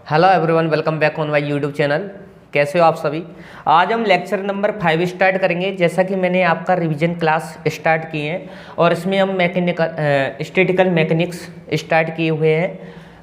Hello everyone, welcome back on my YouTube channel. कैसे हो आप सभी। आज हम लेक्चर नंबर 5 स्टार्ट करेंगे। जैसा कि मैंने आपका रिवीजन क्लास स्टार्ट किए हैं और इसमें हम स्टैटिकल मैकेनिक्स स्टार्ट किए हुए हैं।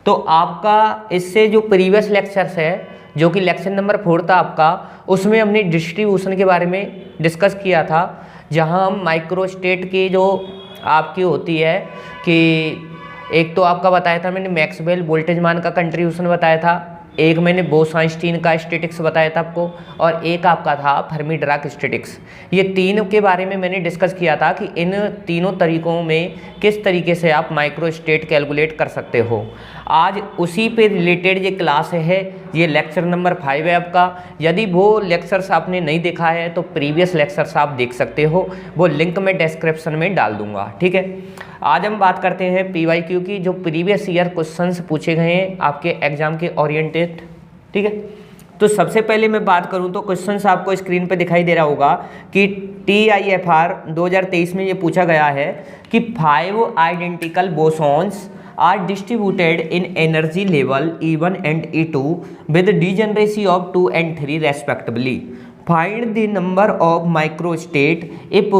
तो आपका इससे जो प्रीवियस लेक्चर्स है, जो कि लेक्चर नंबर 4 था आपका, उसमें हमने डिस्ट्रीब्यूशन के बारे में डिस्कस किया था, जहाँ हम माइक्रोस्टेट की जो आपकी होती है कि एक तो आपका बताया था मैंने मैक्सवेल बोल्टेजमान का कंट्रीब्यूशन बताया था, एक मैंने बोस-आइंस्टीन का स्टैटिक्स बताया था आपको, और एक आपका था फर्मी डिराक स्टैटिक्स। ये तीनों के बारे में मैंने डिस्कस किया था कि इन तीनों तरीकों में किस तरीके से आप माइक्रोस्टेट कैलकुलेट कर सकते हो। आज उसी पे रिलेटेड ये क्लास है, ये लेक्चर नंबर 5 है आपका। यदि वो लेक्चर्स आपने नहीं देखा है तो प्रीवियस लेक्चर्स आप देख सकते हो, वो लिंक मैं डिस्क्रिप्शन में डाल दूंगा, ठीक है। आज हम बात करते हैं PYQ की, जो प्रीवियस ईयर क्वेश्चंस पूछे गए हैं आपके एग्जाम के ओरिएंटेड, ठीक है। तो सबसे पहले मैं बात करूं तो क्वेश्चंस आपको स्क्रीन पे दिखाई दे रहा होगा कि TIFR 2023 में ये पूछा गया है कि 5 identical bosons are distributed in energy level E1 and E2 with degeneracy of 2 and 3 respectively. Find the number of microstate if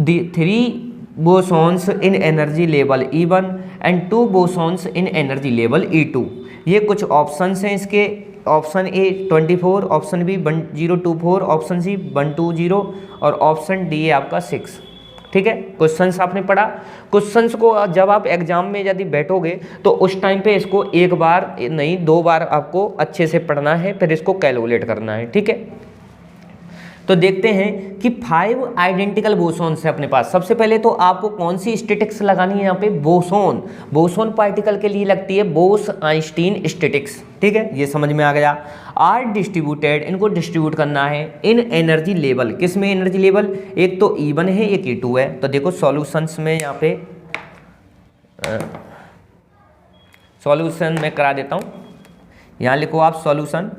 the 3 bosons in energy level E1 and 2 bosons in energy level E2. ये कुछ options हैं इसके। Option A 24, option B 1024, option C 120 और option D है आपका 6, ठीक है। Questions आपने पढ़ा। क्वेश्चंस को जब आप एग्जाम में यदि बैठोगे तो उस टाइम पे इसको एक बार नहीं 2 बार आपको अच्छे से पढ़ना है, फिर इसको कैलकुलेट करना है, ठीक है। तो देखते हैं कि 5 आइडेंटिकल बोसॉन्स है अपने पास। सबसे पहले तो आपको कौन सी स्टैटिक्स लगानी है यहाँ पे, बोसॉन। बोसॉन पार्टिकल के लिए लगती है बोस-आइंस्टीन स्टैटिक्स, ठीक है, ये समझ में आ गया। आर डिस्ट्रीब्यूटेड, इनको डिस्ट्रीब्यूट करना है इन एनर्जी लेवल। किस में एनर्जी लेवल, एक तो E1 है, एक E2 है। तो देखो सॉल्यूशंस में यहाँ पे सॉल्यूशन में करा देता हूँ। यहाँ लिखो आप सॉल्यूशन।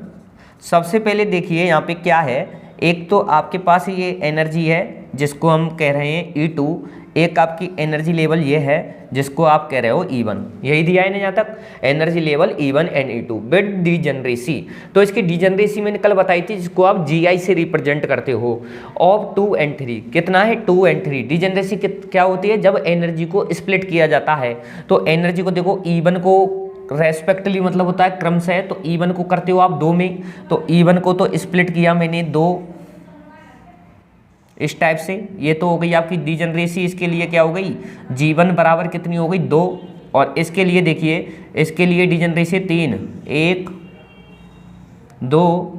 सबसे पहले देखिए यहाँ पे क्या है, एक तो आपके पास ये एनर्जी है जिसको हम कह रहे हैं E2, एक आपकी एनर्जी लेवल ये है जिसको आप कह रहे हो E1। यही दिया है ना यहाँ तक, energy level E1 and E2 with degeneracy. तो इसकी डिजेनरेसी मैंने कल बताई थी, जिसको आप GI से रिप्रेजेंट करते हो, ऑफ 2 and 3। कितना है 2 and 3। डिजेनरेसी क्या होती है, जब एनर्जी को स्प्लिट किया जाता है तो एनर्जी को देखो E1 को रेस्पेक्टली मतलब होता है क्रम से, तो E1 को करते हो आप 2 में, तो E1 को तो स्प्लिट किया मैंने 2 इस टाइप से। ये तो हो गई आपकी डिजेनरेसी। इसके लिए क्या हो गई, G1 बराबर कितनी हो गई 2, और इसके लिए देखिए, इसके लिए डिजेनरेसी 3, 1 2,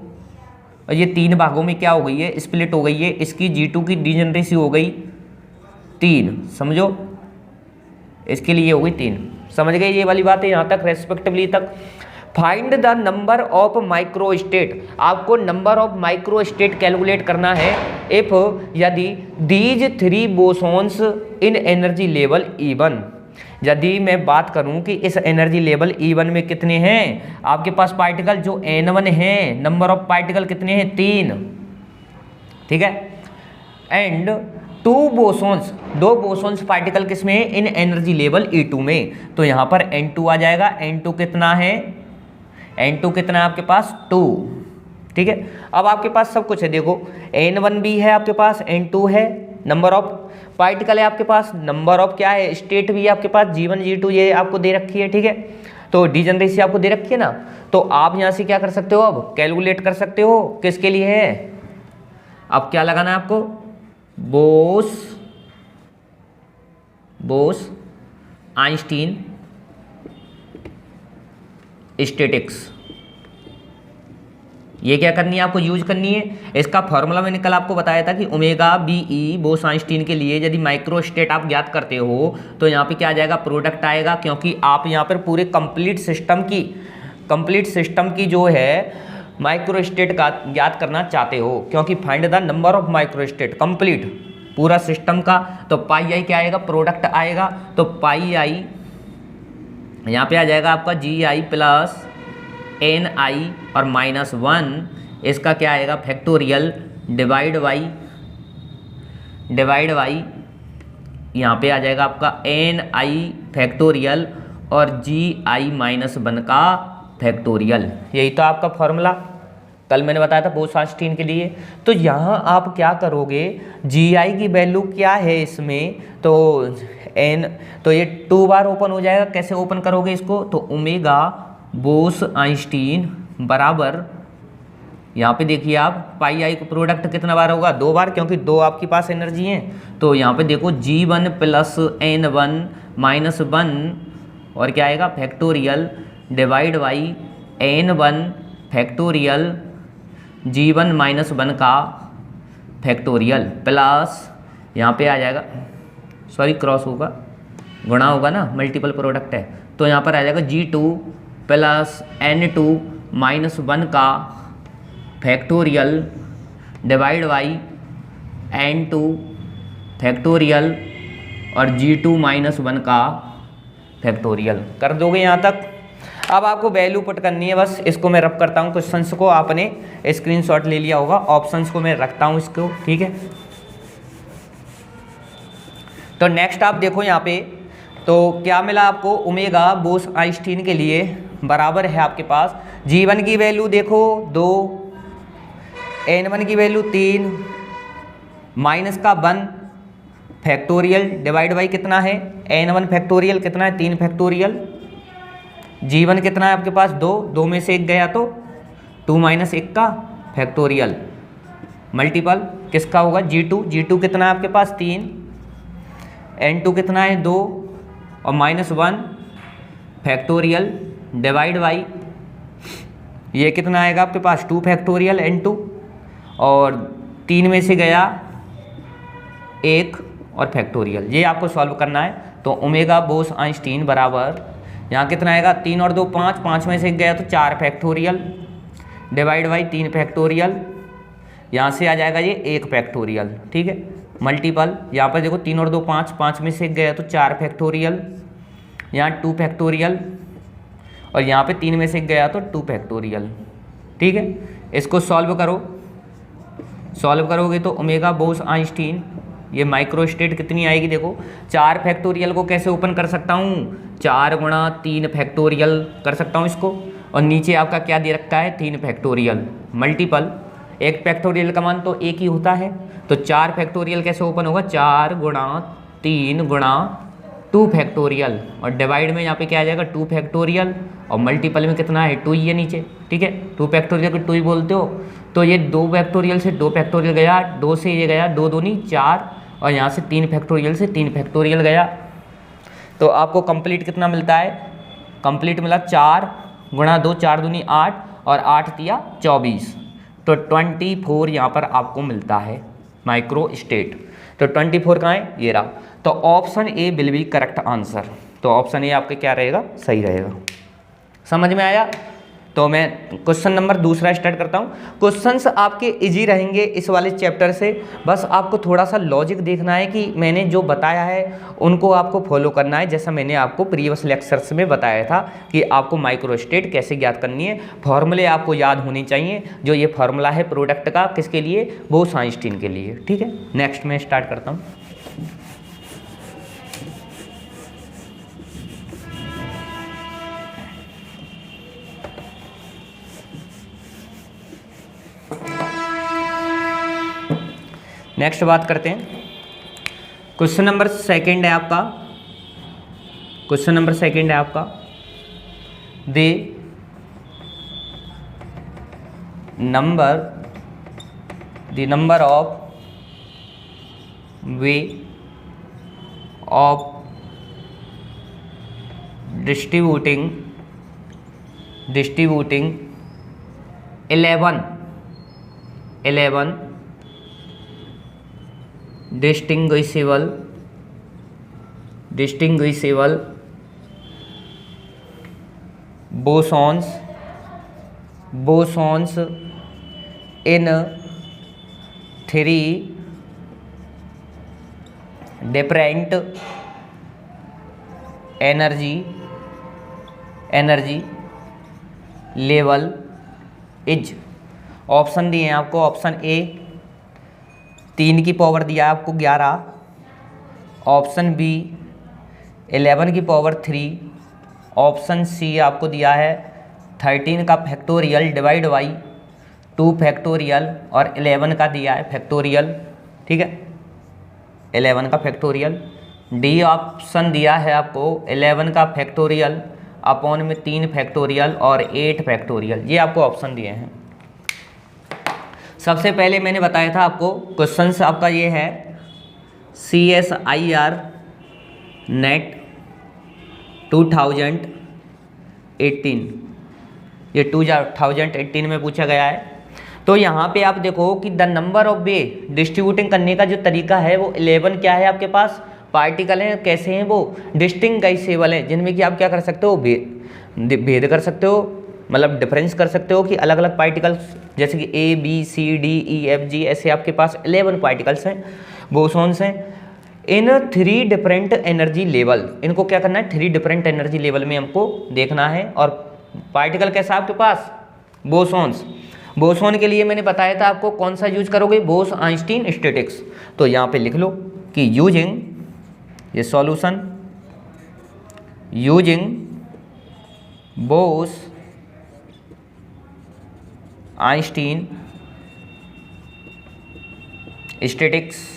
और ये 3 भागों में क्या हो गई है, स्प्लिट हो गई है। इसकी G2 की डिजेनरेसी हो गई 3, समझो, इसके लिए हो गई 3। समझ गए ये वाली बात है यहाँ तक, रेस्पेक्टिवली तक। Find the number of microstate, आपको नंबर ऑफ माइक्रोस्टेट कैलकुलेट करना है इफ यदि these 3 bosons in energy level E1। यदि मैं बात करूं कि इस एनर्जी लेवल E1 में कितने हैं आपके पास पार्टिकल, जो N1 है, नंबर ऑफ पार्टिकल कितने हैं 3, ठीक है। एंड 2 बोसॉन्स, 2 बोसॉन्स पार्टिकल किसमें है, इन एनर्जी लेवल E2 में। तो यहाँ पर N2 आ जाएगा। N2 कितना है, N2 कितना है आपके पास 2, ठीक है। अब आपके पास सब कुछ है, देखो N1 भी है आपके पास, N2 है, नंबर ऑफ पार्टिकल है आपके पास, नंबर ऑफ क्या है, स्टेट भी है आपके पास, G1 G2 ये आपको दे रखी है, ठीक है। तो डिजेनरेसी आपको दे रखी है ना, तो आप यहाँ से क्या कर सकते हो, अब कैलकुलेट कर सकते हो किसके लिए है। अब क्या लगाना है आपको, बोस-आइंस्टीन स्टैटिक्स। ये क्या करनी है आपको, यूज करनी है। इसका फॉर्मूला मैंने कल आपको बताया था कि ओमेगा BE बोस-आइंस्टीन के लिए यदि माइक्रोस्टेट आप ज्ञात करते हो तो यहाँ पे क्या आ जाएगा, प्रोडक्ट आएगा, क्योंकि आप यहाँ पर पूरे कंप्लीट सिस्टम की जो है माइक्रोस्टेट का ज्ञात करना चाहते हो, क्योंकि find the number of microstate complete पूरा सिस्टम का। तो पाई आई क्या आएगा, प्रोडक्ट आएगा, तो पाई आई यहाँ पे आ जाएगा आपका GI प्लस NI और -1, इसका क्या आएगा फैक्टोरियल डिवाइड बाई यहाँ पे आ जाएगा आपका NI फैक्टोरियल और GI -1 का फैक्टोरियल। यही तो आपका फॉर्मूला कल मैंने बताया था बोस-आइंस्टीन के लिए। तो यहाँ आप क्या करोगे, GI की वैल्यू क्या है इसमें, तो n, तो ये 2 बार ओपन हो जाएगा। कैसे ओपन करोगे इसको, तो ओमेगा बोस-आइंस्टीन बराबर, यहाँ पे देखिए आप पाई आई को प्रोडक्ट कितना बार होगा, 2 बार, क्योंकि 2 आपके पास एनर्जी है। तो यहाँ पे देखो G1 प्लस N1 माइनस 1 और क्या आएगा factorial divide by N1 factorial G1 minus 1 का फैक्टोरियल प्लस यहाँ पे आ जाएगा, सॉरी क्रॉस होगा, गुणा होगा ना, मल्टीपल प्रोडक्ट है, तो यहाँ पर आ जाएगा G2 प्लस N2 माइनस 1 का factorial divide by N2 factorial और G2 माइनस 1 का फैक्टोरियल। कर दोगे यहाँ तक। अब आपको वैल्यू पुट करनी है, बस इसको मैं रब करता हूँ। क्वेश्चंस को आपने स्क्रीनशॉट ले लिया होगा, ऑप्शंस को मैं रखता हूँ इसको, ठीक है। तो नेक्स्ट आप देखो यहाँ पे, तो क्या मिला आपको, ओमेगा बोस-आइंस्टीन के लिए बराबर है आपके पास G1 की वैल्यू देखो 2, N1 की वैल्यू 3 माइनस का 1 फैक्टोरियल डिवाइड बाई कितना है N1 फैक्टोरियल कितना है 3 फैक्टोरियल, G1 कितना है आपके पास 2, 2 में से 1 गया तो 2 माइनस 1 का फैक्टोरियल मल्टीपल किसका होगा G2 कितना है आपके पास 3, N2 कितना है 2 और माइनस 1 फैक्टोरियल डिवाइड बाई ये कितना आएगा आपके पास 2 फैक्टोरियल N2 और 3 में से गया 1 और फैक्टोरियल। ये आपको सॉल्व करना है। तो ओमेगा बोस-आइंस्टीन बराबर यहाँ कितना आएगा 3 और 2 5, 5 में से 1 गया तो 4 फैक्टोरियल डिवाइड बाई 3 फैक्टोरियल, यहाँ से आ जाएगा ये 1 फैक्टोरियल, ठीक है, मल्टीपल यहाँ पर देखो 3 और 2 5, 5 में से 1 गया तो 4 फैक्टोरियल, यहाँ 2 फैक्टोरियल और यहाँ पे 3 में से 1 गया तो 2 फैक्टोरियल, ठीक है। इसको सॉल्व करो, सॉल्व करोगे तो ओमेगा बोस-आइंस्टीन ये माइक्रो स्टेट कितनी आएगी देखो, 4 फैक्टोरियल को कैसे ओपन कर सकता हूँ, 4 गुणा 3 फैक्टोरियल कर सकता हूँ इसको, और नीचे आपका क्या दे रखा है 3 फैक्टोरियल मल्टीपल, 1 फैक्टोरियल का मान तो 1 ही होता है, तो 4 फैक्टोरियल कैसे ओपन होगा 4 गुणा 3 गुणा 2 फैक्टोरियल और डिवाइड में यहाँ पे क्या आ जाएगा 2 फैक्टोरियल और मल्टीपल में कितना है 2 ही है नीचे, ठीक है, 2 फैक्टोरियल को 2 ही बोलते हो। तो ये 2 फैक्टोरियल से 2 फैक्टोरियल गया, 2 से ये गया 2 दूनी 4 और यहाँ से 3 फैक्टोरियल से 3 फैक्टोरियल गया, तो आपको कंप्लीट कितना मिलता है, कंप्लीट मिला 4 गुणा 2 4 दूनी 8 और 8 तिया 24, तो 24 यहाँ पर आपको मिलता है माइक्रो स्टेट। तो 24 कहाँ है, ये रहा। तो option A will be correct answer. तो ऑप्शन ए आपके क्या रहेगा, सही रहेगा। समझ में आया। तो मैं क्वेश्चन नंबर दूसरा स्टार्ट करता हूँ। क्वेश्चंस आपके इजी रहेंगे इस वाले चैप्टर से, बस आपको थोड़ा सा लॉजिक देखना है कि मैंने जो बताया है उनको आपको फॉलो करना है। जैसा मैंने आपको प्रीवियस लेक्चर्स में बताया था कि आपको माइक्रो स्टेट कैसे ज्ञात करनी है, फॉर्मूले आपको याद होने चाहिए। जो ये फार्मूला है प्रोडक्ट का, किसके लिए, बोस-आइंस्टीन के लिए, ठीक है। नेक्स्ट मैं स्टार्ट करता हूँ। नेक्स्ट बात करते हैं, क्वेश्चन नंबर सेकंड है आपका, क्वेश्चन नंबर सेकंड है आपका, the number of way of distributing 11 distinguishable bosons in 3 different energy level is। Option दिए हैं आपको, ऑप्शन ए 3 की पावर दिया है आपको 11, ऑप्शन बी 11 की पावर 3, ऑप्शन सी आपको दिया है 13 का फैक्टोरियल डिवाइड बाई 2 फैक्टोरियल और 11 का दिया है फैक्टोरियल, ठीक है, 11 का फैक्टोरियल। डी ऑप्शन दिया है आपको 11 का फैक्टोरियल अपॉन में 3 फैक्टोरियल और 8 फैक्टोरियल, ये आपको ऑप्शन दिए हैं। सबसे पहले मैंने बताया था आपको क्वेश्चन आपका ये है CSIR नेट 2018, ये 2018 में पूछा गया है। तो यहाँ पे आप देखो कि the number of way distributing करने का जो तरीका है वो 11 क्या है आपके पास पार्टिकल हैं, कैसे हैं वो डिस्टिंग्विशेबल हैं, जिनमें कि आप क्या कर सकते हो भेद कर सकते हो, मतलब डिफरेंस कर सकते हो कि अलग अलग पार्टिकल्स जैसे कि ABCDEFG ऐसे आपके पास 11 पार्टिकल्स हैं, बोसॉन्स हैं इन 3 डिफरेंट एनर्जी लेवल। इनको क्या करना है 3 डिफरेंट एनर्जी लेवल में हमको देखना है। और पार्टिकल कैसा आपके पास बोसॉन्स। बोसॉन के लिए मैंने बताया था आपको कौन सा यूज करोगे बोस आइंस्टीन स्टैटिक्स। तो यहाँ पे लिख लो कि यूजिंग ये solution using Bose Einstein statics.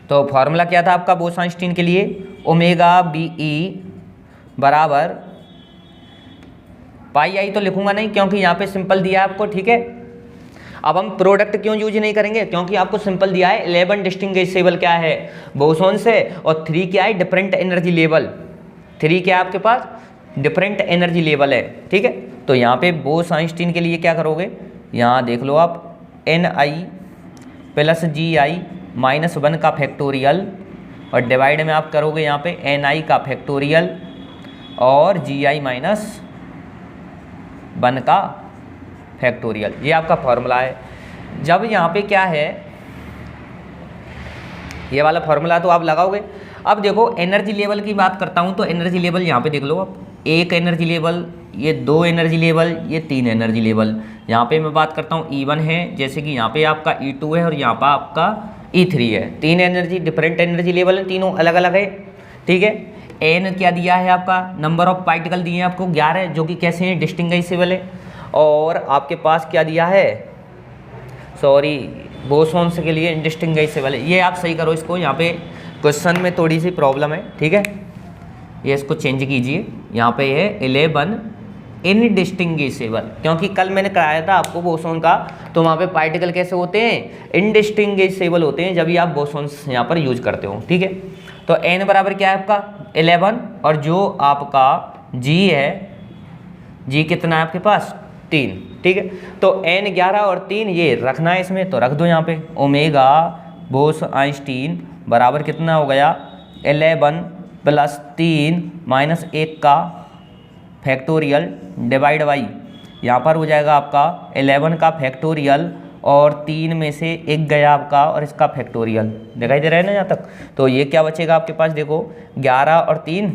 तो फॉर्मूला क्या था आपका बोस आइंस्टीन के लिए ओमेगा BE बराबर पाई आई तो लिखूंगा नहीं क्योंकि यहाँ पे सिंपल दिया है आपको, ठीक है। अब हम प्रोडक्ट क्यों यूज नहीं करेंगे क्योंकि आपको सिंपल दिया है 11 डिस्टिंग्विशेबल क्या है बोसॉन से और 3 क्या है डिफरेंट एनर्जी लेवल। 3 क्या है आपके पास डिफरेंट एनर्जी लेवल है, ठीक है। तो यहाँ पे बोस आइंस्टीन के लिए क्या करोगे यहाँ देख लो आप Ni प्लस Gi माइनस 1 का फैक्टोरियल और डिवाइड में आप करोगे यहाँ पे Ni का फैक्टोरियल और Gi माइनस 1 का फैक्टोरियल, ये आपका फॉर्मूला है। जब यहाँ पे क्या है ये वाला फॉर्मूला तो आप लगाओगे। अब देखो एनर्जी लेवल की बात करता हूँ तो एनर्जी लेवल यहाँ पे देख लो आप 1 एनर्जी लेवल, ये 2 एनर्जी लेवल, ये 3 एनर्जी लेवल। यहाँ पे मैं बात करता हूँ E1 है जैसे कि यहाँ पे आपका E2 है और यहाँ पर आपका E3 है। 3 एनर्जी डिफरेंट एनर्जी लेवल है, तीनों अलग अलग है, ठीक है। एन क्या दिया है आपका नंबर ऑफ पार्टिकल दिए हैं आपको 11 जो कि कैसे हैं डिस्टिंग्विशेबल है। और आपके पास क्या दिया है सॉरी बोसॉन्स के लिए इंडिस्टिंग्विशेबल है। ये आप सही करो इसको, यहाँ पे क्वेश्चन में थोड़ी सी प्रॉब्लम है, ठीक है। ये इसको चेंज कीजिए, यहाँ पे है 11 इनडिस्टिंग्विशेबल क्योंकि कल मैंने कराया था आपको बोसॉन का तो वहाँ पे पार्टिकल कैसे होते हैं इनडिस्टिंग्विशेबल होते हैं जब भी आप बोसॉन्स यहाँ पर यूज करते हो, ठीक है। तो n बराबर क्या है आपका 11 और जो आपका G है G कितना है आपके पास 3, ठीक है। तो n 11 और 3 ये रखना है इसमें तो रख दो यहाँ पे ओमेगा बोस आइंस्टीन बराबर कितना हो गया 11 प्लस 3 माइनस 1 का फैक्टोरियल डिवाइड बाई यहाँ पर हो जाएगा आपका 11 का फैक्टोरियल और 3 में से 1 गया आपका और इसका फैक्टोरियल दिखाई दे रहा है ना यहाँ तक। तो ये क्या बचेगा आपके पास देखो 11 और 3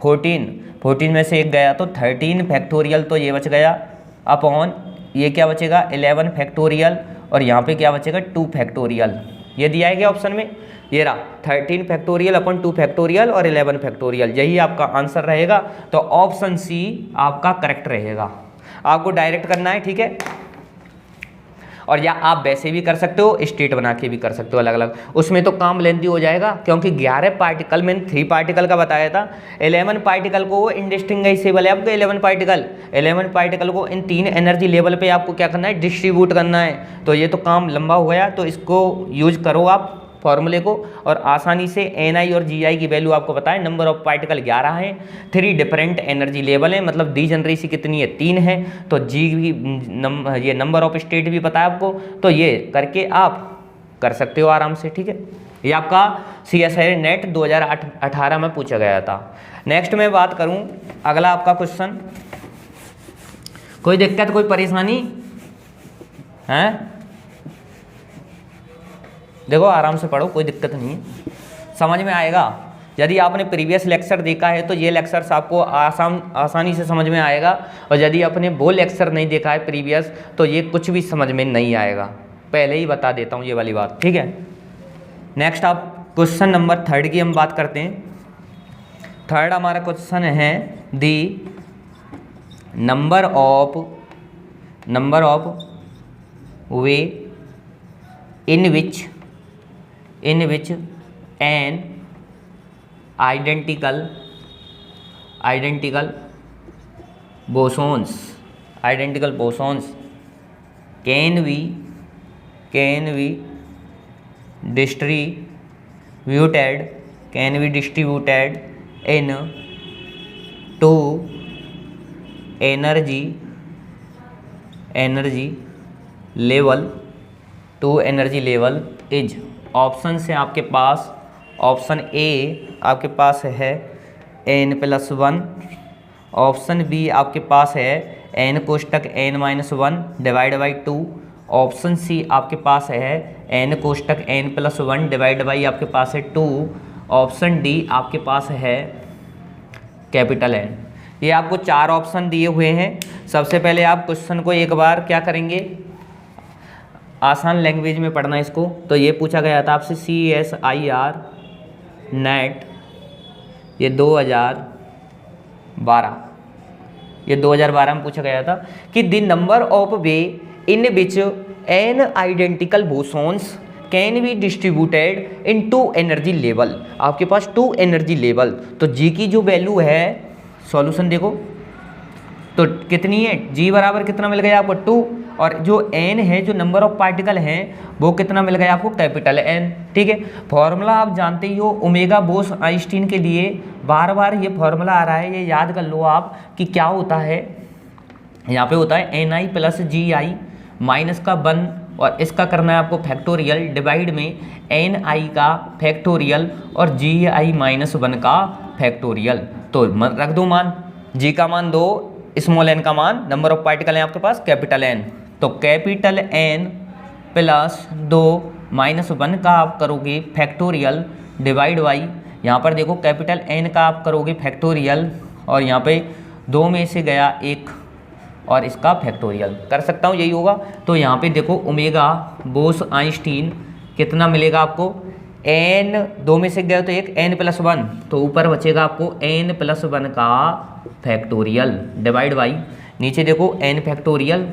14 में से 1 गया तो 13 फैक्टोरियल तो ये बच गया अपॉन ये क्या बचेगा 11 फैक्टोरियल और यहाँ पे क्या बचेगा 2 फैक्टोरियल। ये दिया है क्या ऑप्शन में ये रहा 13 फैक्टोरियल अपॉन 2 फैक्टोरियल और 11 फैक्टोरियल, यही आपका आंसर रहेगा। तो ऑप्शन सी आपका करेक्ट रहेगा। आपको डायरेक्ट करना है, ठीक है। और या आप वैसे भी कर सकते हो स्टेट बना के भी कर सकते हो अलग अलग, उसमें तो काम लेंथी हो जाएगा क्योंकि 11 पार्टिकल मैंने 3 पार्टिकल का बताया था। 11 पार्टिकल को इंडिस्टिंग्विशेबल है आपको 11 पार्टिकल को इन 3 एनर्जी लेवल पे आपको क्या करना है डिस्ट्रीब्यूट करना है। तो ये तो काम लंबा हो गया, तो इसको यूज करो आप फॉर्मूले को और आसानी से Ni और Gi की वैल्यू आपको पता है। नंबर ऑफ पार्टिकल 11 है, 3 डिफरेंट एनर्जी लेवल है, मतलब डीजनरेसी कितनी है 3 है। तो G भी ये नंबर ऑफ स्टेट भी पता है आपको, तो ये करके आप कर सकते हो आराम से, ठीक है। ये आपका CSIR नेट 2018 में पूछा गया था। नेक्स्ट मैं बात करूँ अगला आपका क्वेश्चन, कोई दिक्कत कोई परेशानी है? देखो आराम से पढ़ो, कोई दिक्कत नहीं है, समझ में आएगा। यदि आपने प्रीवियस लेक्चर देखा है तो ये लेक्चर्स आपको आसानी से समझ में आएगा, और यदि आपने वो लेक्चर नहीं देखा है प्रीवियस तो ये कुछ भी समझ में नहीं आएगा। पहले ही बता देता हूँ ये वाली बात, ठीक है। नेक्स्ट आप क्वेश्चन नंबर 3 की हम बात करते हैं। 3 हमारा क्वेश्चन है the number of way in which an identical bosons can be distributed in two energy level is option से आपके पास ऑप्शन ए आपके पास है n+1, ऑप्शन बी आपके पास है n कोष्टक n-1 divide by 2, option C आपके पास है n कोष्टक n+1 डिवाइड बाई आपके पास है 2, ऑप्शन डी आपके पास है कैपिटल N। ये आपको 4 ऑप्शन दिए हुए हैं। सबसे पहले आप क्वेश्चन को एक बार क्या करेंगे, आसान लैंग्वेज में पढ़ना इसको। तो ये पूछा गया था आपसे CSIR नेट, ये 2012 में पूछा गया था कि the number of way in which an identical bosons can be distributed in 2 energy level. आपके पास 2 एनर्जी लेवल, तो जी की जो वैल्यू है, सॉल्यूशन देखो तो कितनी है, जी बराबर कितना मिल गया आपको 2, और जो एन है, जो नंबर ऑफ पार्टिकल हैं, वो कितना मिल गया आपको कैपिटल एन। ठीक है, फॉर्मूला आप जानते ही हो ओमेगा बोस आइंस्टीन के लिए, बार बार ये फॉर्मूला आ रहा है, ये याद कर लो आप कि क्या होता है। यहाँ पे होता है NI + GI माइनस का 1, और इसका करना है आपको फैक्टोरियल, डिवाइड में NI का फैक्टोरियल और GI-1 का फैक्टोरियल। तो रख दो मान, G का मान 2, स्मॉल n का मान, नंबर ऑफ पार्टिकल है आपके पास कैपिटल N, तो कैपिटल N + 2 - 1 का आप करोगे फैक्टोरियल डिवाइड बाई, यहाँ पर देखो कैपिटल N का आप करोगे फैक्टोरियल, और यहाँ पे 2 में से गया 1 और इसका फैक्टोरियल कर सकता हूँ, यही होगा। तो यहाँ पे देखो ओमेगा बोस आइंस्टीन कितना मिलेगा आपको, n 2 में से गया तो 1, n+1, तो ऊपर बचेगा आपको n+1 का फैक्टोरियल डिवाइड बाई, नीचे देखो n फैक्टोरियल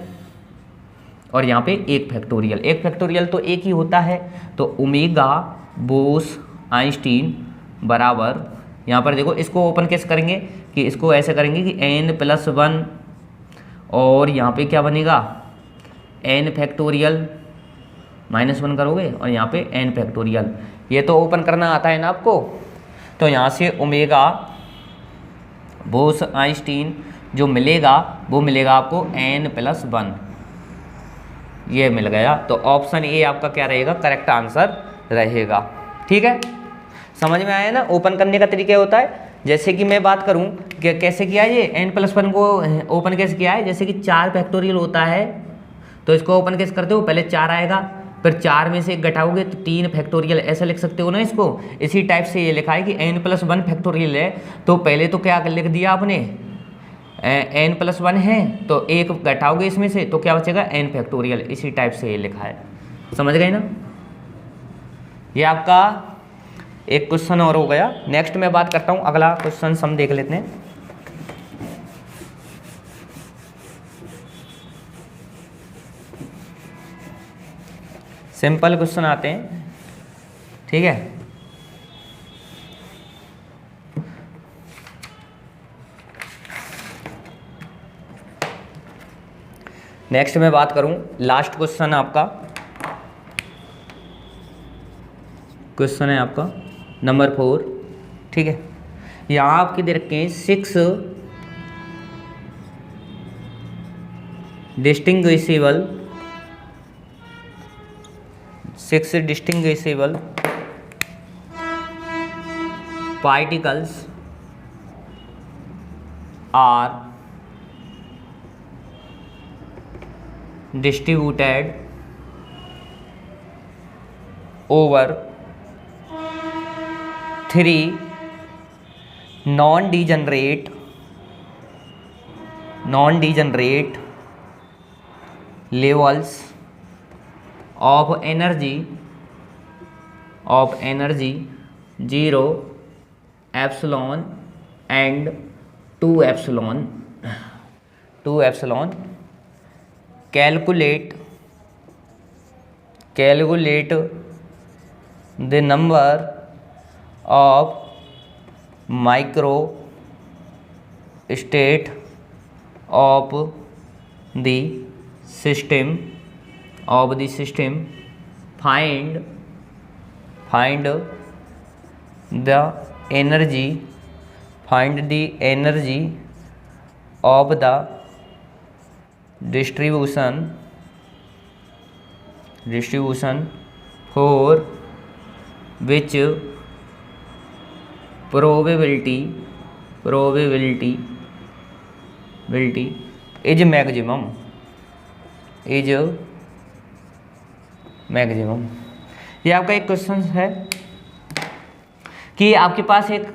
और यहाँ पे 1 फैक्टोरियल। 1 फैक्टोरियल तो 1 ही होता है, तो ओमेगा बोस आइंस्टीन बराबर, यहाँ पर देखो इसको ओपन कैसे करेंगे कि इसको ऐसे करेंगे कि n+1 और यहाँ पे क्या बनेगा n फैक्टोरियल -1 करोगे और यहाँ पे n फैक्टोरियल। ये तो ओपन करना आता है ना आपको। तो यहाँ से ओमेगा बोस आइंस्टीन जो मिलेगा वो मिलेगा आपको n+1, ये मिल गया। तो ऑप्शन ए आपका क्या रहेगा, करेक्ट आंसर रहेगा। ठीक है, समझ में आया ना। ओपन करने का तरीका होता है, जैसे कि मैं बात करूं कि कैसे किया ये n+1 को ओपन कैसे किया है, जैसे कि 4 फैक्टोरियल होता है तो इसको ओपन कैसे करते हो, पहले 4 आएगा, फिर 4 में से 1 घटाओगे तो 3 फैक्टोरियल, ऐसा लिख सकते हो ना इसको। इसी टाइप से ये लिखा है कि n+1 फैक्टोरियल है, तो पहले तो क्या लिख दिया आपने, n+1 है तो 1 घटाओगे इसमें से तो क्या बचेगा n फैक्टोरियल। इसी टाइप से ये लिखा है, समझ गए ना। ये आपका एक क्वेश्चन और हो गया। नेक्स्ट मैं बात करता हूँ, अगला क्वेश्चन हम देख लेते हैं। सिंपल क्वेश्चन आते हैं, ठीक है। नेक्स्ट मैं बात करूं, लास्ट क्वेश्चन आपका, क्वेश्चन है आपका नंबर 4, ठीक है। यहाँ आपके दे रखे हैं 6 distinguishable particles are distributed over 3 non-degenerate levels of energy 0 epsilon and 2 epsilon 2 epsilon calculate the number of micro state of the system find the energy of the distribution for which probability is maximum ये आपका एक question है कि आपके पास एक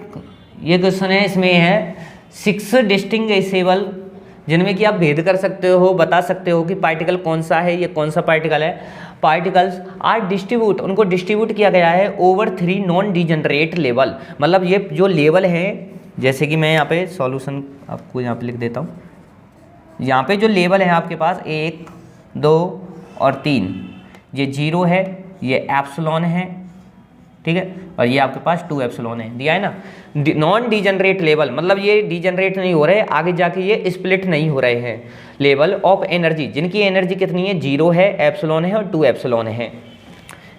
ये question है, इसमें है 6 डिस्टिंग्विशेबल जिनमें कि आप भेद कर सकते हो, बता सकते हो कि पार्टिकल कौन सा है, ये कौन सा पार्टिकल है। पार्टिकल्स आर डिस्ट्रीब्यूट, उनको डिस्ट्रीब्यूट किया गया है ओवर 3 नॉन डिजनरेट लेवल। मतलब ये जो लेवल हैं, जैसे कि मैं यहाँ पे सॉल्यूशन आपको यहाँ पे लिख देता हूँ। यहाँ पे जो लेवल है आपके पास 1, 2 और 3, ये 0 है, ये एप्सिलॉन है, ठीक है, और ये आपके पास 2 एप्सिलॉन है, दिया है ना। नॉन डिजनरेट लेवल मतलब ये डिजनरेट नहीं हो रहे, आगे जाके ये स्प्लिट नहीं हो रहे हैं। लेवल ऑफ एनर्जी, जिनकी एनर्जी कितनी है, 0 है, एप्सिलॉन है और 2 एप्सिलॉन है।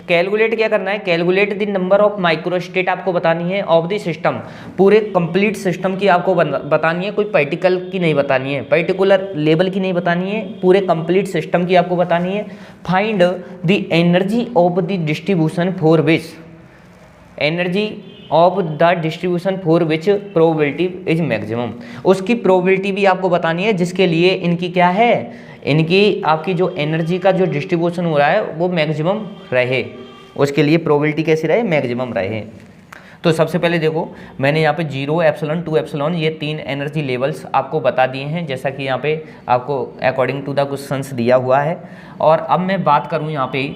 कैलकुलेट क्या करना है, calculate the number of microstate आपको बतानी है ऑफ द सिस्टम, पूरे कंप्लीट सिस्टम की आपको बतानी है, कोई पार्टिकल की नहीं बतानी है, पर्टिकुलर लेवल की नहीं बतानी है, पूरे कंप्लीट सिस्टम की आपको बतानी है। Find the energy of the distribution for which probability is maximum, उसकी प्रोबेबिलिटी भी आपको बतानी है जिसके लिए इनकी क्या है, इनकी आपकी जो एनर्जी का जो डिस्ट्रीब्यूशन हो रहा है वो मैक्सिमम रहे, उसके लिए प्रोबेबिलिटी कैसी रहे, मैक्सिमम रहे। तो सबसे पहले देखो मैंने यहाँ पे 0 एप्सिलॉन 2 एप्सिलॉन ये 3 एनर्जी लेवल्स आपको बता दिए हैं, जैसा कि यहाँ पे आपको अकॉर्डिंग टू द क्वेश्चंस दिया हुआ है। और अब मैं बात करूँ यहाँ पे,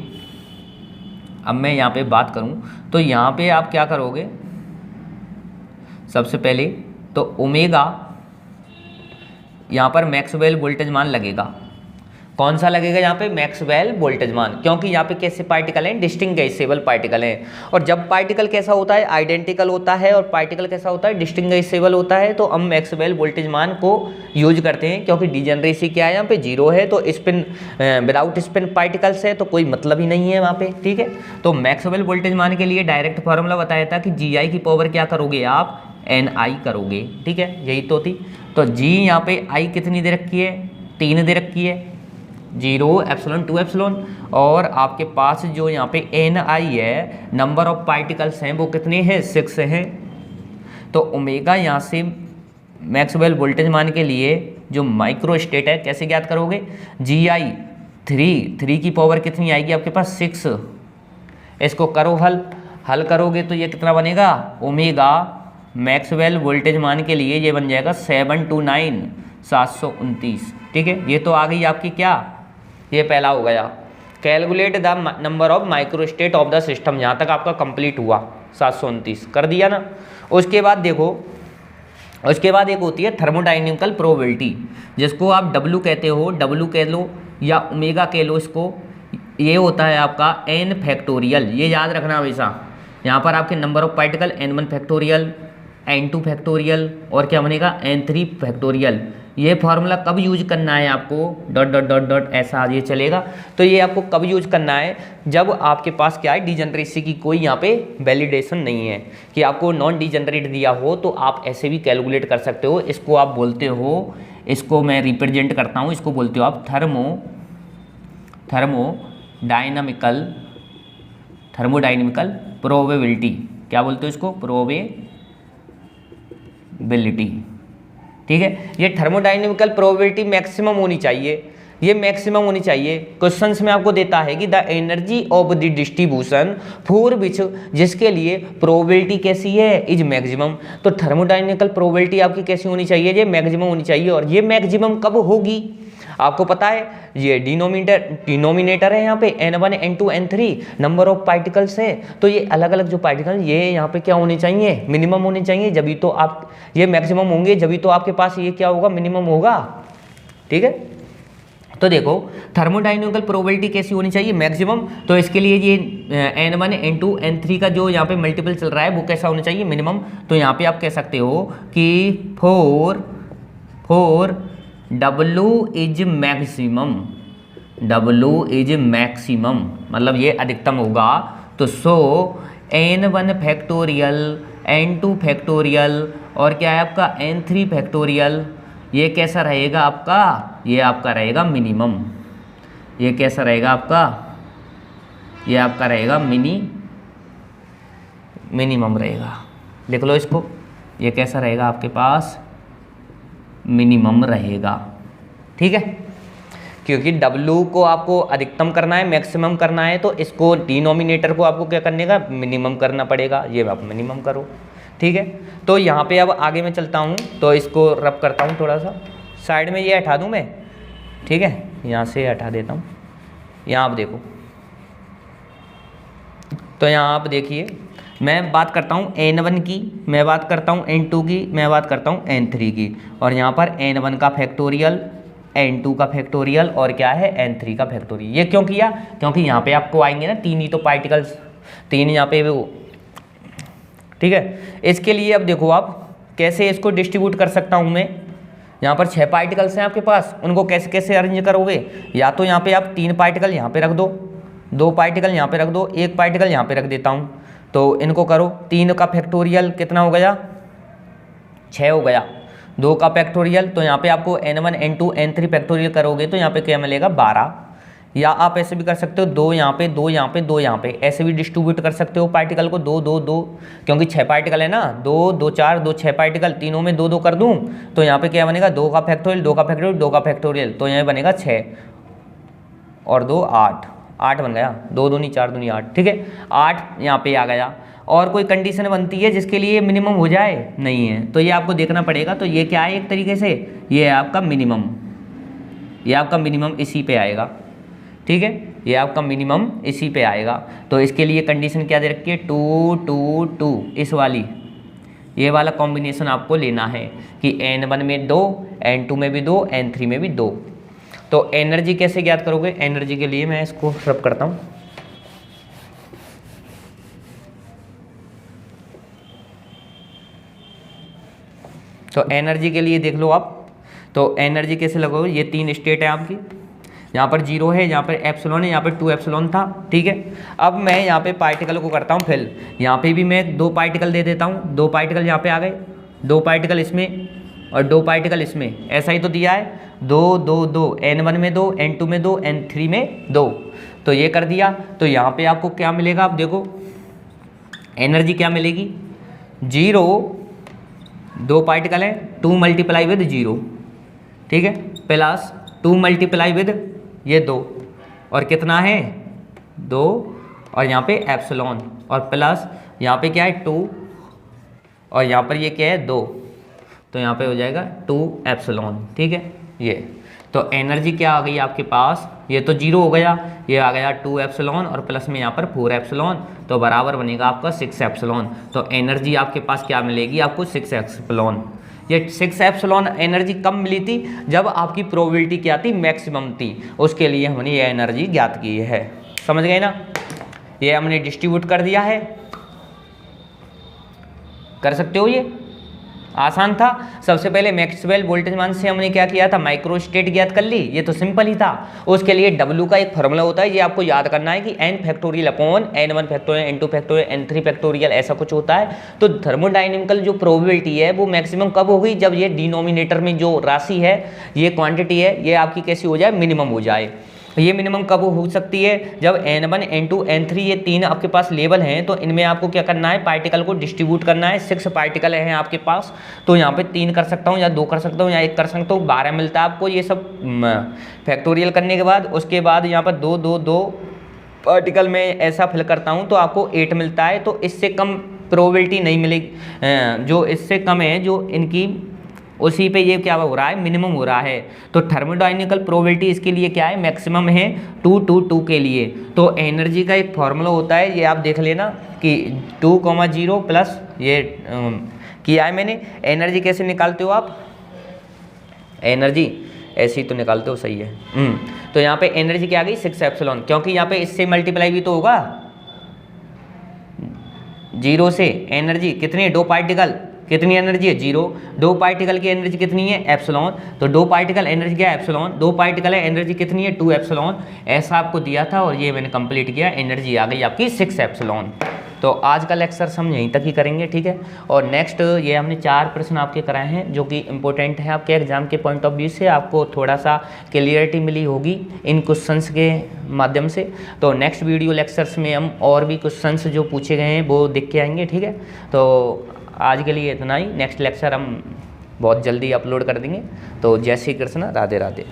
तो यहाँ पे आप क्या करोगे, सबसे पहले तो ओमेगा यहाँ पर मैक्सवेल वोल्टेज मान लगेगा। कौन सा लगेगा यहाँ पे, मैक्सवेल वोल्टेज मान, क्योंकि यहाँ पे कैसे पार्टिकल हैं, डिस्टिंग्विशेबल पार्टिकल हैं। और जब पार्टिकल कैसा होता है, आइडेंटिकल होता है, और पार्टिकल कैसा होता है, डिस्टिंग्विशेबल होता है, तो हम मैक्सवेल वोल्टेज मान को यूज करते हैं, क्योंकि डिजनरेसी क्या है यहाँ पे 0 है, तो स्पिन विदाउट स्पिन पार्टिकल्स है तो कोई मतलब ही नहीं है वहाँ पे, ठीक है। तो मैक्सवेल वोल्टेज मान के लिए डायरेक्ट फॉर्मूला बताया था कि GI की पावर क्या करोगे आप, NI करोगे, ठीक है, यही तो थी। तो G यहाँ पे I कितनी दे रखी है, 3 दे रखी है, 0 एप्सिलॉन 2 एप्सिलॉन, और आपके पास जो यहाँ पे NI है, नंबर ऑफ पार्टिकल्स हैं वो कितने हैं, 6 हैं। तो ओमेगा यहाँ से मैक्सवेल वोल्टेज मान के लिए जो माइक्रो स्टेट है कैसे ज्ञात करोगे, GI 3 की पावर कितनी आएगी आपके पास, 6। इसको करो हल करोगे तो ये कितना बनेगा, ओमेगा मैक्सवेल वोल्टेज मान के लिए ये बन जाएगा 729 729, ठीक है। ये तो आ गई आपकी क्या, ये पहला हो गया। Calculate the number of microstate of the system, यहाँ तक आपका कंप्लीट हुआ, 729 कर दिया ना। उसके बाद देखो, उसके बाद एक होती है थर्मोडाइनमिकल प्रोबेबिलिटी, जिसको आप W कहते हो, W कह लो या ओमेगा कह लो इसको। ये होता है आपका n फैक्टोरियल, ये याद रखना हमेशा। यहाँ पर आपके number of particle n1 factorial, n2 factorial और क्या बनेगा n3 फैक्टोरियल। ये फार्मूला कब यूज करना है आपको, डॉट डॉट डॉट डॉट ऐसा ये चलेगा। तो ये आपको कब यूज करना है, जब आपके पास क्या है, डिजनरेसी की कोई यहाँ पे वैलिडेशन नहीं है, कि आपको नॉन डिजनरेट दिया हो तो आप ऐसे भी कैलकुलेट कर सकते हो। इसको आप बोलते हो, इसको मैं रिप्रेजेंट करता हूँ, इसको बोलते हो आप थर्मोडाइनमिकल प्रोबेबिलिटी। क्या बोलते हो इसको, प्रोबेबिलिटी, ठीक है। ये थर्मोडाइनमिकल प्रोबेबिलिटी मैक्सिमम होनी चाहिए, ये मैक्सिमम होनी चाहिए। क्वेश्चंस में आपको देता है कि the energy of the distribution for which, जिसके लिए प्रोबेबिलिटी कैसी है, इज मैक्सिमम। तो थर्मोडाइनमिकल प्रोबेबिलिटी आपकी कैसी होनी चाहिए, ये मैक्सिमम होनी चाहिए। और ये मैक्सिमम कब होगी आपको पता है, ये डिनोमिनेटर है यहाँ पे n1 n2 n3 number of particles है, तो ये अलग अलग जो पार्टिकल ये यहाँ पे क्या होने चाहिए, मिनिमम होने चाहिए, जब तो आप ये मैक्सिमम होंगे, जब तो आपके पास ये क्या होगा, मिनिमम होगा, ठीक है। तो देखो थर्मोडायनेमिकल प्रोबेबिलिटी कैसी होनी चाहिए, मैक्सिमम। तो इसके लिए ये N1 N2 N3 का जो यहाँ पे मल्टीपल चल रहा है वो कैसा होना चाहिए, मिनिमम। तो यहाँ पे आप कह सकते हो कि four W is maximum, W is maximum मतलब ये अधिकतम होगा। तो सो N1 फैक्टोरियल N2 फैक्टोरियल और क्या है आपका N3 फैक्टोरियल, ये कैसा रहेगा आपका, ये आपका रहेगा मिनिमम। ये कैसा रहेगा आपका, ये आपका रहेगा मिनिमम रहेगा। लिख लो इसको, ये कैसा रहेगा आपके पास, मिनिमम रहेगा। ठीक है, क्योंकि W को आपको अधिकतम करना है, मैक्सिमम करना है, तो इसको डिनोमिनेटर को आपको क्या करने का, मिनिमम करना पड़ेगा। ये आप मिनिमम करो। ठीक है, तो यहाँ पे अब आगे मैं चलता हूँ, तो इसको रब करता हूँ थोड़ा सा साइड में, ये हटा दूँ मैं। ठीक है, यहाँ से हटा देता हूँ। यहाँ आप देखो, तो यहाँ आप देखिए मैं बात करता हूँ N1 की, मैं बात करता हूँ N2 की, मैं बात करता हूँ N3 की, और यहाँ पर N1 का फैक्टोरियल, N2 का फैक्टोरियल और क्या है N3 का फैक्टोरियल। ये क्यों किया, क्योंकि यहाँ पे आपको आएंगे ना तीन ही तो पार्टिकल्स, तीन यहाँ पे वो। ठीक है, इसके लिए अब देखो आप कैसे इसको डिस्ट्रीब्यूट कर सकता हूँ मैं। यहाँ पर 6 पार्टिकल्स हैं आपके पास, उनको कैसे कैसे अरेंज करोगे, या तो यहाँ पे आप 3 पार्टिकल यहाँ पे रख दो, 2 पार्टिकल यहाँ पे रख दो, 1 पार्टिकल यहाँ पे रख देता हूँ। तो इनको करो, 3 का फैक्टोरियल कितना हो गया, 6 हो गया, 2 का फैक्टोरियल, तो यहाँ पे आपको N1 N2 N3 फैक्टोरियल करोगे तो यहाँ पे क्या मिलेगा 12। या आप ऐसे भी कर सकते हो 2 यहाँ पे 2 यहाँ पे 2 यहाँ पे, ऐसे भी डिस्ट्रीब्यूट कर सकते हो पार्टिकल को 2 2 2, क्योंकि 6 पार्टिकल है ना, 2 2 4 2 6 पार्टिकल, तीनों में 2 2 कर दूँ तो यहाँ पे क्या बनेगा 2 का फैक्टोरियल 2 का फैक्टोरियल 2 का फैक्टोरियल, तो यहाँ बनेगा 6 और 2 8, 8 बन गया, 2 दूनी 4 दूनी 8। ठीक है, 8 यहाँ पे आ गया। और कोई कंडीशन बनती है जिसके लिए मिनिमम हो जाए, नहीं है, तो ये आपको देखना पड़ेगा। तो ये क्या है, एक तरीके से ये है आपका मिनिमम, ये आपका मिनिमम इसी पे आएगा। ठीक है, ये आपका मिनिमम इसी पे आएगा। तो इसके लिए कंडीशन क्या दे रखी है, 2 2 2, इस वाली, ये वाला कॉम्बिनेशन आपको लेना है कि N1 में 2, N2 में भी 2, N3 में भी 2। तो एनर्जी कैसे ज्ञात करोगे, एनर्जी के लिए मैं इसको रब करता हूँ। तो एनर्जी के लिए देख लो आप, तो एनर्जी कैसे लगोगे, ये 3 स्टेट है आपकी, यहाँ पर 0 है, यहाँ पर एप्सिलॉन है, यहाँ पर 2 एप्सिलॉन था। ठीक है, अब मैं यहाँ पे पार्टिकल को करता हूँ फिल, यहाँ पे भी मैं 2 पार्टिकल दे देता हूँ, 2 पार्टिकल यहाँ पे आ गए, 2 पार्टिकल इसमें और 2 पार्टिकल इसमें, ऐसा ही तो दिया है 2 2 2, N1 में 2, N2 में 2, N3 में 2। तो ये कर दिया, तो यहाँ पे आपको क्या मिलेगा, आप देखो एनर्जी क्या मिलेगी, 0, 2 पार्टिकल हैं, 2 मल्टीप्लाई विद 0, ठीक है, प्लस 2 मल्टीप्लाई विद ये 2, और कितना है 2, और यहाँ पे एप्सिलॉन, और प्लस यहाँ पे क्या है 2, और यहाँ पर ये क्या है 2, तो यहाँ पे हो जाएगा 2 एप्सिलॉन। ठीक है, ये तो एनर्जी क्या आ गई आपके पास, ये तो 0 हो गया, ये आ गया 2 एप्सिलॉन और प्लस में यहाँ पर 4 एप्सिलॉन, तो बराबर बनेगा आपका 6 एप्सिलॉन। तो एनर्जी आपके पास क्या मिलेगी आपको, 6 एप्सिलॉन। ये 6 एप्सिलॉन एनर्जी कब मिली थी, जब आपकी प्रोबेबिलिटी क्या थी, मैक्सिमम थी, उसके लिए हमने ये एनर्जी ज्ञात की है। समझ गए ना, ये हमने डिस्ट्रीब्यूट कर दिया है, कर सकते हो, ये आसान था। सबसे पहले मैक्सवेल वोल्टेज मान से हमने क्या किया था, माइक्रोस्टेट ज्ञात कर ली, ये तो सिंपल ही था। उसके लिए W का एक फॉर्मूला होता है, ये आपको याद करना है कि n factorial upon N1 factorial, N2 factorial, N3 factorial, ऐसा कुछ होता है। तो थर्मोडायनेमिकल जो प्रोबेबिलिटी है वो मैक्सिमम कब होगी, जब ये डिनोमिनेटर में जो राशि है, ये क्वांटिटी है, ये आपकी कैसी हो जाए, मिनिमम हो जाए। ये मिनिमम कब हो सकती है, जब N1 N2 N3 ये 3 आपके पास लेवल हैं, तो इनमें आपको क्या करना है, पार्टिकल को डिस्ट्रीब्यूट करना है। 6 पार्टिकल हैं आपके पास, तो यहाँ पे 3 कर सकता हूँ, या 2 कर सकता हूँ, या 1 कर सकता हूँ, 12 मिलता है आपको ये सब फैक्टोरियल करने के बाद। उसके बाद यहाँ पर 2 2 2 पार्टिकल में ऐसा फिल करता हूँ तो आपको 8 मिलता है। तो इससे कम प्रोबेबिलिटी नहीं मिलेगी, जो इससे कम है जो इनकी, उसी पे ये क्या हो रहा है, मिनिमम हो रहा है। तो थर्मोडायनेमिकल प्रोबेबिलिटी इसके लिए क्या है, मैक्सिमम है 2 2 2 के लिए। तो एनर्जी का एक फॉर्मूला होता है, ये आप देख लेना कि 2, 0 प्लस ये किया है मैंने। एनर्जी कैसे निकालते हो आप, एनर्जी ऐसे ही तो निकालते हो, सही है। तो यहाँ पे एनर्जी क्या आ गई 6 एप्सिलॉन, क्योंकि यहाँ पे इससे मल्टीप्लाई भी तो होगा 0 से। एनर्जी कितनी है, 2 पार्टिकल, कितनी एनर्जी है 0, 2 पार्टिकल की एनर्जी कितनी है एप्सिलॉन, तो 2 पार्टिकल एनर्जी क्या है एप्सिलॉन, 2 पार्टिकल है एनर्जी कितनी है 2 एप्सिलॉन, ऐसा आपको दिया था और ये मैंने कंप्लीट किया, एनर्जी आ गई आपकी 6 एप्सिलॉन। तो आज का लेक्चर हम यहीं तक ही करेंगे, ठीक है। और नेक्स्ट ये हमने 4 प्रश्न आपके कराए हैं जो कि इंपॉर्टेंट है आपके एग्जाम के पॉइंट ऑफ व्यू से, आपको थोड़ा सा क्लियरिटी मिली होगी इन क्वेश्चंस के माध्यम से। तो नेक्स्ट वीडियो लेक्चर्स में हम और भी क्वेश्चंस जो पूछे गए हैं वो देख के आएंगे, ठीक है। तो आज के लिए इतना ही, नेक्स्ट लेक्चर हम बहुत जल्दी अपलोड कर देंगे। तो जय श्री कृष्ण, राधे राधे।